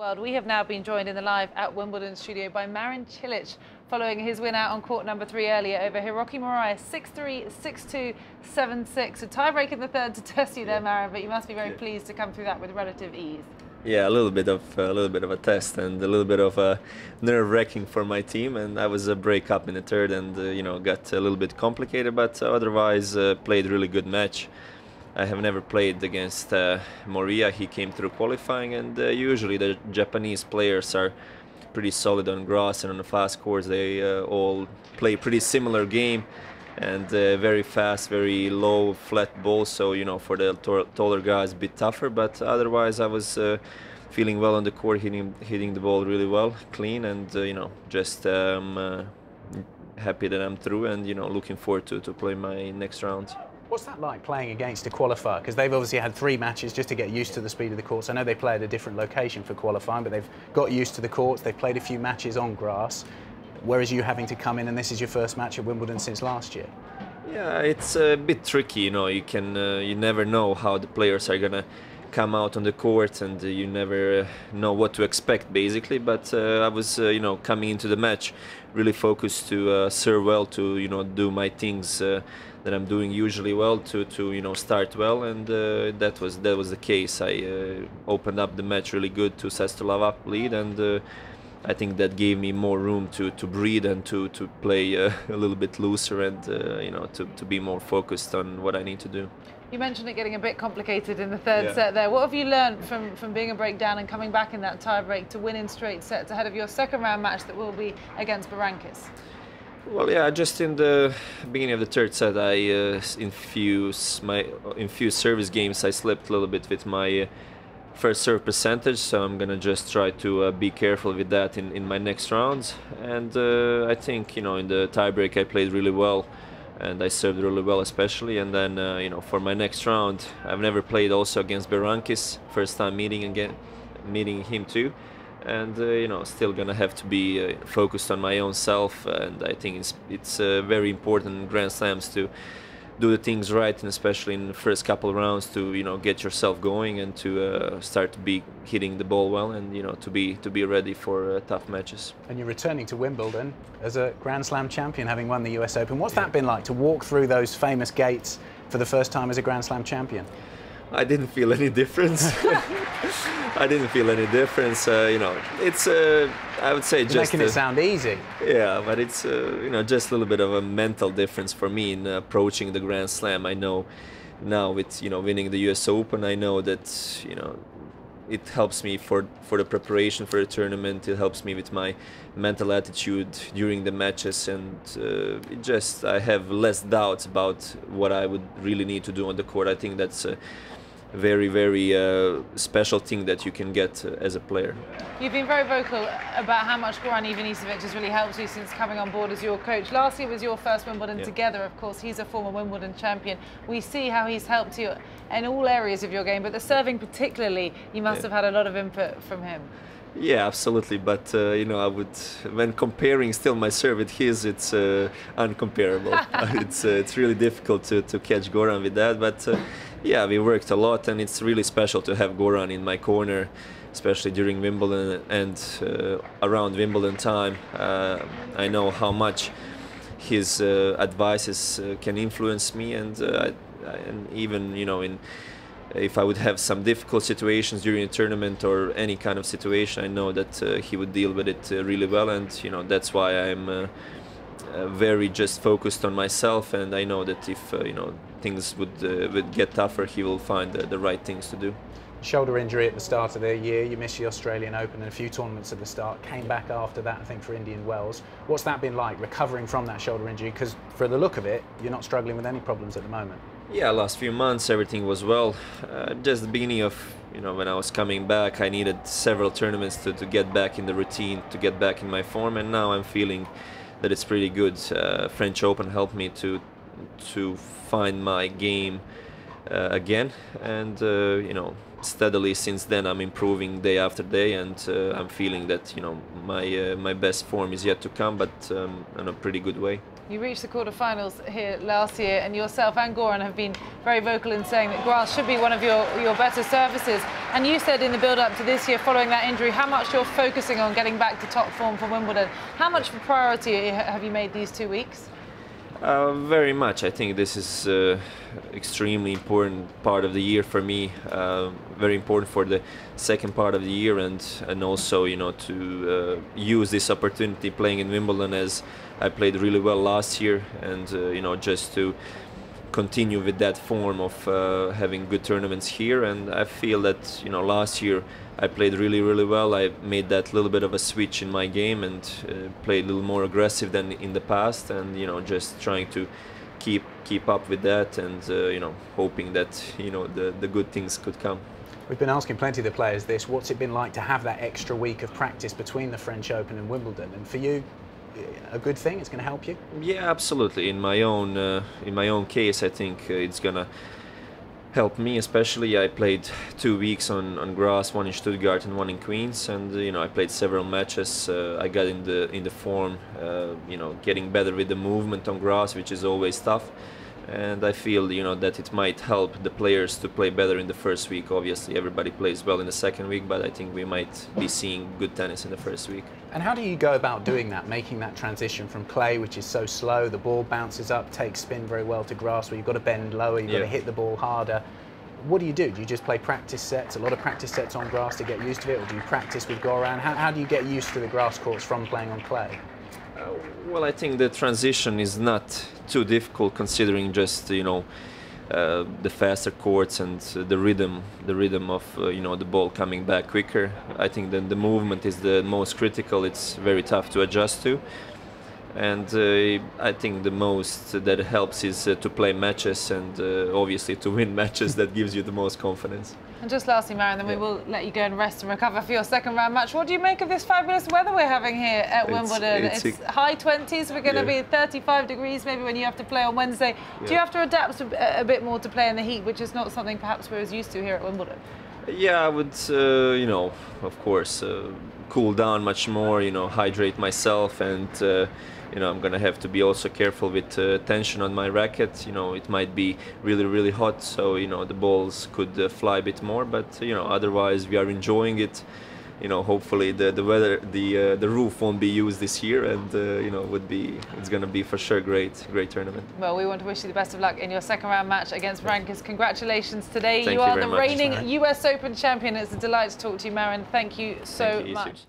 World. We have now been joined in the live at Wimbledon studio by Marin Cilic following his win out on court number 3 earlier over Hiroki Morai, 6-3, 6-2, 7-6. A tie-break in the third to test you there, Marin, but you must be very pleased to come through that with relative ease. Yeah, a little bit of a test and a little bit of a nerve-wracking for my team, and I was a break up in the third and got a little bit complicated, but otherwise played really good match. I have never played against Moria. He came through qualifying, and usually the Japanese players are pretty solid on grass and on the fast courts. They all play pretty similar game and very fast, very low, flat ball. So for the taller guys, a bit tougher. But otherwise, I was feeling well on the court, hitting the ball really well, clean, and just happy that I'm through, and looking forward to play my next round. What's that like, playing against a qualifier? Because they've obviously had 3 matches just to get used to the speed of the courts. I know they play at a different location for qualifying, but they've got used to the courts. They've played a few matches on grass, whereas you having to come in and this is your first match at Wimbledon since last year. Yeah, it's a bit tricky. You never know how the players are gonna come out on the court, and you never know what to expect, basically. But I was coming into the match really focused to serve well, to do my things that I'm doing usually well, to start well, and that was the case. I opened up the match really good, 2 sets to love up lead, and I think that gave me more room to breathe and to play a little bit looser, and to be more focused on what I need to do. You mentioned it getting a bit complicated in the third set there. What have you learned from being a breakdown and coming back in that tie break to win in straight sets ahead of your second round match that will be against Berankis? Well, yeah, just in the beginning of the third set, in few service games, I slipped a little bit with my first serve percentage, so I'm gonna just try to be careful with that in my next rounds. And I think in the tiebreak I played really well, and I served really well, especially. And then for my next round, I've never played also against Berankis, first time meeting him too. And still gonna have to be focused on my own self, and I think it's very important in Grand Slams to do the things right, and especially in the first couple of rounds to get yourself going and to start to be hitting the ball well, and to be ready for tough matches. And you're returning to Wimbledon as a Grand Slam champion, having won the US Open. What's that been like, to walk through those famous gates for the first time as a Grand Slam champion? I didn't feel any difference. I didn't feel any difference. It's I would say just making it sound easy. Yeah, but it's just a little bit of a mental difference for me in approaching the Grand Slam. I know now with winning the US Open, I know that it helps me for the preparation for the tournament. It helps me with my mental attitude during the matches, and I have less doubts about what I would really need to do on the court. I think that's a very, very special thing that you can get as a player. You've been very vocal about how much Goran Ivanisevic has really helped you since coming on board as your coach. Last year was your first Wimbledon together. Of course, he's a former Wimbledon champion. We see how he's helped you in all areas of your game, but the serving particularly, you must have had a lot of input from him. Yeah, absolutely. But I would, when comparing still my serve with his, it's uncomparable. It's really difficult to catch Goran with that. But yeah, we worked a lot, and it's really special to have Goran in my corner, especially during Wimbledon and around Wimbledon time. I know how much his advices can influence me, and even if I would have some difficult situations during a tournament or any kind of situation, I know that he would deal with it really well, and that's why I'm very just focused on myself, and I know that if things would get tougher, he will find the right things to do. Shoulder injury at the start of the year, you missed the Australian Open and a few tournaments at the start, came back after that, I think, for Indian Wells. What's that been like, recovering from that shoulder injury? Because for the look of it, you're not struggling with any problems at the moment. Yeah, last few months everything was well. Just the beginning of when I was coming back, I needed several tournaments to get back in the routine, to get back in my form, and now I'm feeling that it's pretty good. French Open helped me to find my game again, and steadily since then I'm improving day after day, and I'm feeling that my best form is yet to come, but in a pretty good way. You reached the quarterfinals here last year, and yourself and Goran have been very vocal in saying that grass should be one of your better surfaces. And you said in the build-up to this year, following that injury, how much you're focusing on getting back to top form for Wimbledon. How much of a priority have you made these 2 weeks? Very much. I think this is extremely important part of the year for me. Very important for the second part of the year, and also to use this opportunity playing in Wimbledon, as I played really well last year, and just to continue with that form of having good tournaments here. And I feel that last year I played really well. I made that little bit of a switch in my game and played a little more aggressive than in the past, and just trying to keep up with that, and hoping that the good things could come. We've been asking plenty of the players this. What's it been like to have that extra week of practice between the French Open and Wimbledon? And for you, a good thing? It's going to help you? Yeah, absolutely. In my own case, I think it's gonna help me, especially. I played 2 weeks on grass, one in Stuttgart and one in Queens, and I played several matches. I got in the form, getting better with the movement on grass, which is always tough. And I feel that it might help the players to play better in the first week. Obviously everybody plays well in the second week, but I think we might be seeing good tennis in the first week. And how do you go about doing that, making that transition from clay, which is so slow, the ball bounces up, takes spin very well, to grass, where you've got to bend lower, you've got to hit the ball harder? What do you do? Do you just play practice sets, a lot of practice sets on grass to get used to it, or do you practice with Goran? How do you get used to the grass courts from playing on clay? Well, I think the transition is not too difficult, considering just the faster courts and the rhythm of the ball coming back quicker. I think that the movement is the most critical. It's very tough to adjust to, and I think the most that helps is to play matches, and obviously to win matches. That gives you the most confidence. And just lastly, Marin, then we will let you go and rest and recover for your second round match. What do you make of this fabulous weather we're having here at Wimbledon? It's high 20s. We're going to be 35 degrees maybe when you have to play on Wednesday. Do you have to adapt a bit more to play in the heat, which is not something perhaps we're as used to here at Wimbledon? Yeah, I would, of course, cool down much more, hydrate myself, and I'm gonna have to be also careful with tension on my racket. It might be really hot, so the balls could fly a bit more, but otherwise we are enjoying it. Hopefully the weather, the roof won't be used this year, and it's gonna be for sure great tournament. Well, we want to wish you the best of luck in your second round match against Marin. Congratulations today. Thank you are very the much. reigning US Open champion. It's a delight to talk to you, Marin. Thank you so much.